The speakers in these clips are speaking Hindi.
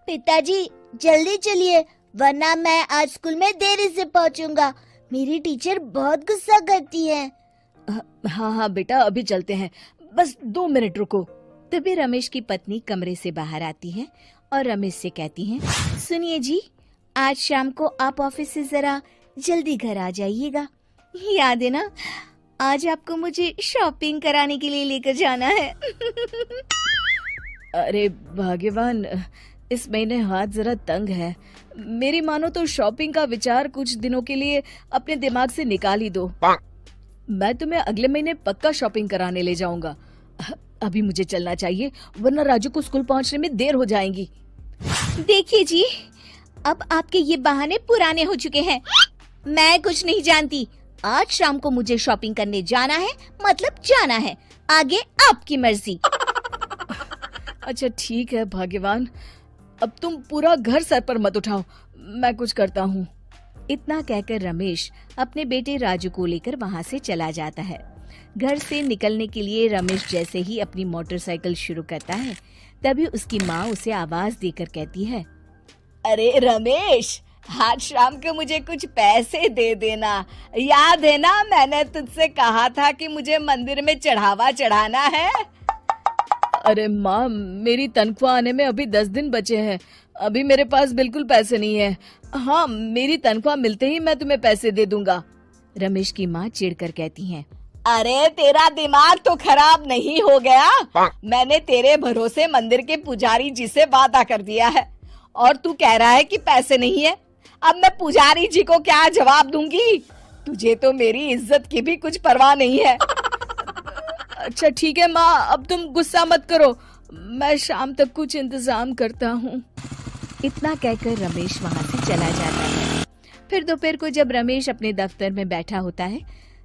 पिताजी जल्दी चलिए, वरना मैं आज स्कूल में देरी से पहुंचूंगा। मेरी टीचर बहुत गुस्सा करती है। हाँ हाँ बेटा, अभी चलते हैं, बस 2 मिनट रुको। तभी रमेश की पत्नी कमरे से बाहर आती है और रमेश से कहती है, सुनिए जी, आज शाम को आप ऑफिस से जरा जल्दी घर आ जाइएगा। याद है ना, आज आपको मुझे शॉपिंग कराने के लिए लेकर जाना है। अरे भाग्यवान, इस महीने हाथ जरा तंग है। मेरी मानो तो शॉपिंग का विचार कुछ दिनों के लिए अपने दिमाग से निकाल ही दो। मैं तुम्हें अगले महीने पक्का शॉपिंग कराने ले जाऊंगा। अभी मुझे चलना चाहिए, वरना राजू को स्कूल पहुंचने में देर हो जाएगी। देखिए जी, अब आपके ये बहाने पुराने हो चुके हैं। मैं कुछ नहीं जानती। आज शाम को मुझे शॉपिंग करने जाना है, मतलब जाना है। आगे आपकी मर्जी। अच्छा ठीक है भाग्यवान, अब तुम पूरा घर सर पर मत उठाओ, मैं कुछ करता हूँ। इतना कहकर रमेश अपने बेटे राजू को लेकर वहाँ से चला जाता है। घर से निकलने के लिए रमेश जैसे ही अपनी मोटरसाइकिल शुरू करता है, तभी उसकी माँ उसे आवाज देकर कहती है, अरे रमेश, आज शाम को मुझे कुछ पैसे दे देना। याद है ना, मैंने तुझसे कहा था कि मुझे मंदिर में चढ़ावा चढ़ाना है। अरे माँ, मेरी तनख्वाह आने में अभी 10 दिन बचे हैं। अभी मेरे पास बिल्कुल पैसे नहीं है। हाँ, मेरी तनख्वाह मिलते ही मैं तुम्हें पैसे दे दूंगा। रमेश की माँ चिढ़कर कहती हैं, अरे तेरा दिमाग तो खराब नहीं हो गया? मैंने तेरे भरोसे मंदिर के पुजारी जी से वादा कर दिया है और तू कह रहा है कि पैसे नहीं है। अब मैं पुजारी जी को क्या जवाब दूंगी? तुझे तो मेरी इज्जत की भी कुछ परवाह नहीं है। अच्छा ठीक है माँ, अब तुम गुस्सा मत करो, मैं शाम तक कुछ इंतजाम करता हूँ। इतना कहकर रमेश वहाँ से चला जाता है। फिर दोपहर को जब रमेश अपने दफ्तर में बैठा होता है,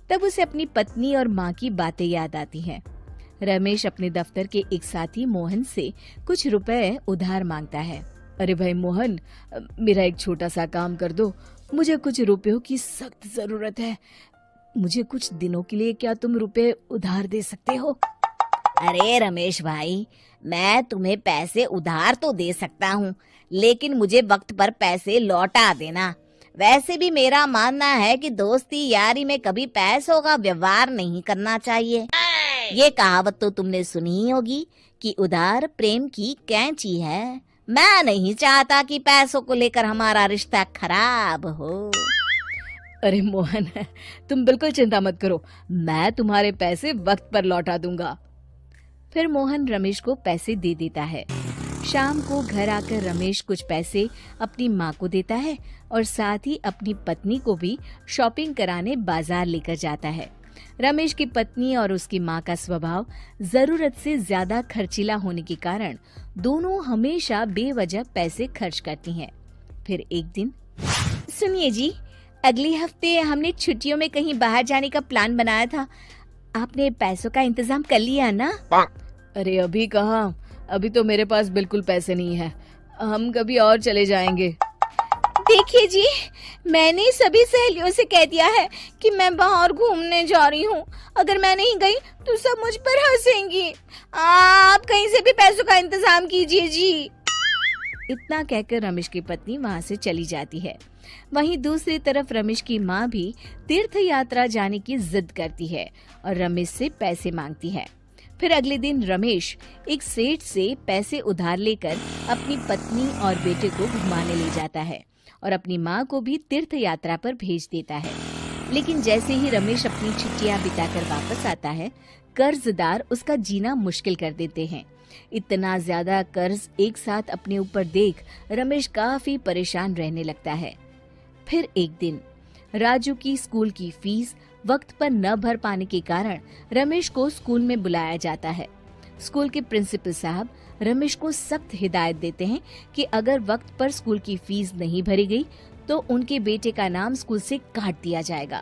तब उसे अपनी पत्नी और माँ की बातें याद आती हैं। रमेश अपने दफ्तर के एक साथी मोहन से कुछ रुपए उधार मांगता है। अरे भाई मोहन, मेरा एक छोटा सा काम कर दो, मुझे कुछ रुपयों की सख्त जरूरत है। मुझे कुछ दिनों के लिए क्या तुम रुपए उधार दे सकते हो? अरे रमेश भाई, मैं तुम्हें पैसे उधार तो दे सकता हूँ, लेकिन मुझे वक्त पर पैसे लौटा देना। वैसे भी मेरा मानना है कि दोस्ती यारी में कभी पैसों का व्यवहार नहीं करना चाहिए। ये कहावत तो तुमने सुनी ही होगी कि उधार प्रेम की कैंची है। मैं नहीं चाहता कि पैसों को लेकर हमारा रिश्ता खराब हो। अरे मोहन, तुम बिल्कुल चिंता मत करो, मैं तुम्हारे पैसे वक्त पर लौटा दूंगा। फिर मोहन रमेश को पैसे दे देता है। शाम को घर आकर रमेश कुछ पैसे अपनी माँ को देता है और साथ ही अपनी पत्नी को भी शॉपिंग कराने बाजार लेकर जाता है। रमेश की पत्नी और उसकी माँ का स्वभाव जरूरत से ज्यादा खर्चीला होने के कारण दोनों हमेशा बेवजह पैसे खर्च करती हैं। फिर एक दिन, सुनिए जी, अगले हफ्ते हमने छुट्टियों में कहीं बाहर जाने का प्लान बनाया था। आपने पैसों का इंतजाम कर लिया ना? अरे अभी कहाँ, अभी तो मेरे पास बिल्कुल पैसे नहीं है। हम कभी और चले जाएंगे। देखिए जी, मैंने सभी सहेलियों से कह दिया है कि मैं बाहर घूमने जा रही हूँ। अगर मैं नहीं गई तो सब मुझ पर हंसेंगी। आप कहीं से भी पैसों का इंतजाम कीजिए जी। इतना कहकर रमेश की पत्नी वहाँ से चली जाती है। वहीं दूसरी तरफ रमेश की माँ भी तीर्थ यात्रा जाने की जिद करती है और रमेश से पैसे मांगती है। फिर अगले दिन रमेश एक सेठ से पैसे उधार लेकर अपनी पत्नी और बेटे को घुमाने ले जाता है और अपनी माँ को भी तीर्थ यात्रा पर भेज देता है। लेकिन जैसे ही रमेश अपनी छुट्टियां बिताकर वापस आता है, कर्जदार उसका जीना मुश्किल कर देते हैं। इतना ज्यादा कर्ज एक साथ अपने ऊपर देख रमेश काफी परेशान रहने लगता है। फिर एक दिन राजू की स्कूल की फीस वक्त पर न भर पाने के कारण रमेश को स्कूल में बुलाया जाता है। स्कूल के प्रिंसिपल साहब रमेश को सख्त हिदायत देते हैं कि अगर वक्त पर स्कूल की फीस नहीं भरी गई तो उनके बेटे का नाम स्कूल से काट दिया जाएगा।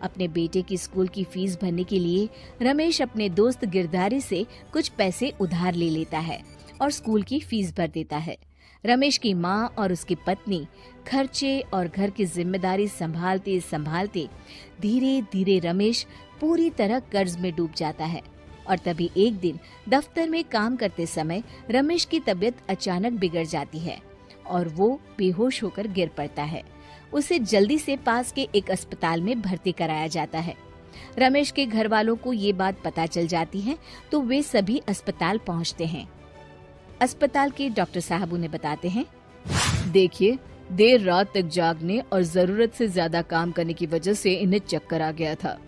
अपने बेटे की स्कूल की फीस भरने के लिए रमेश अपने दोस्त गिरधारी से कुछ पैसे उधार ले लेता है और स्कूल की फीस भर देता है। रमेश की माँ और उसकी पत्नी खर्चे और घर की जिम्मेदारी संभालते संभालते धीरे धीरे रमेश पूरी तरह कर्ज में डूब जाता है। और तभी एक दिन दफ्तर में काम करते समय रमेश की तबीयत अचानक बिगड़ जाती है और वो बेहोश होकर गिर पड़ता है। उसे जल्दी से पास के एक अस्पताल में भर्ती कराया जाता है। रमेश के घर वालों को ये बात पता चल जाती है तो वे सभी अस्पताल पहुंचते हैं। अस्पताल के डॉक्टर साहब उन्हें बताते हैं, देखिए, देर रात तक जागने और जरूरत से ज्यादा काम करने की वजह से इन्हें चक्कर आ गया था।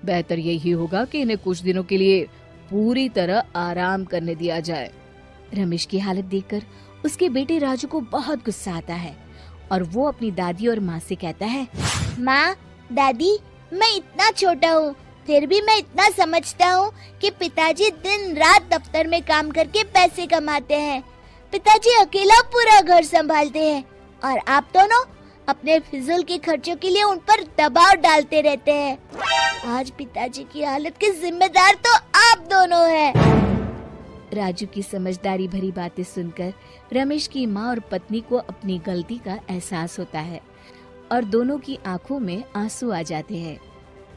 बेहतर यही होगा कि इन्हें कुछ दिनों के लिए पूरी तरह आराम करने दिया जाए। रमेश की हालत देखकर उसके बेटे राजू को बहुत गुस्सा आता है और वो अपनी दादी और माँ से कहता है, माँ, दादी, मैं इतना छोटा हूँ, फिर भी मैं इतना समझता हूँ कि पिताजी दिन रात दफ्तर में काम करके पैसे कमाते हैं। पिताजी अकेला पूरा घर संभालते हैं और आप दोनों अपने फिजूल के खर्चों के लिए उन पर दबाव डालते रहते हैं। आज पिताजी की हालत के जिम्मेदार तो आप दोनों हैं। राजू की समझदारी भरी बातें सुनकर रमेश की माँ और पत्नी को अपनी गलती का एहसास होता है और दोनों की आंखों में आंसू आ जाते हैं।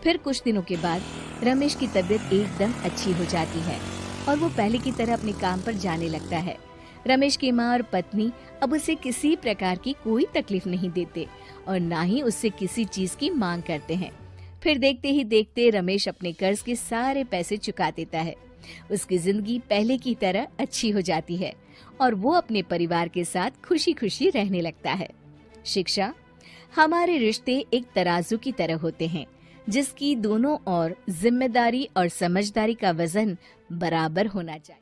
फिर कुछ दिनों के बाद रमेश की तबीयत एकदम अच्छी हो जाती है और वो पहले की तरह अपने काम पर जाने लगता है। रमेश की माँ और पत्नी अब उसे किसी प्रकार की कोई तकलीफ नहीं देते और ना ही उससे किसी चीज की मांग करते हैं। फिर देखते ही देखते रमेश अपने कर्ज के सारे पैसे चुका देता है। उसकी जिंदगी पहले की तरह अच्छी हो जाती है और वो अपने परिवार के साथ खुशी खुशी रहने लगता है। शिक्षा, हमारे रिश्ते एक तराजू की तरह होते हैं जिसकी दोनों ओर जिम्मेदारी और समझदारी का वजन बराबर होना चाहिए।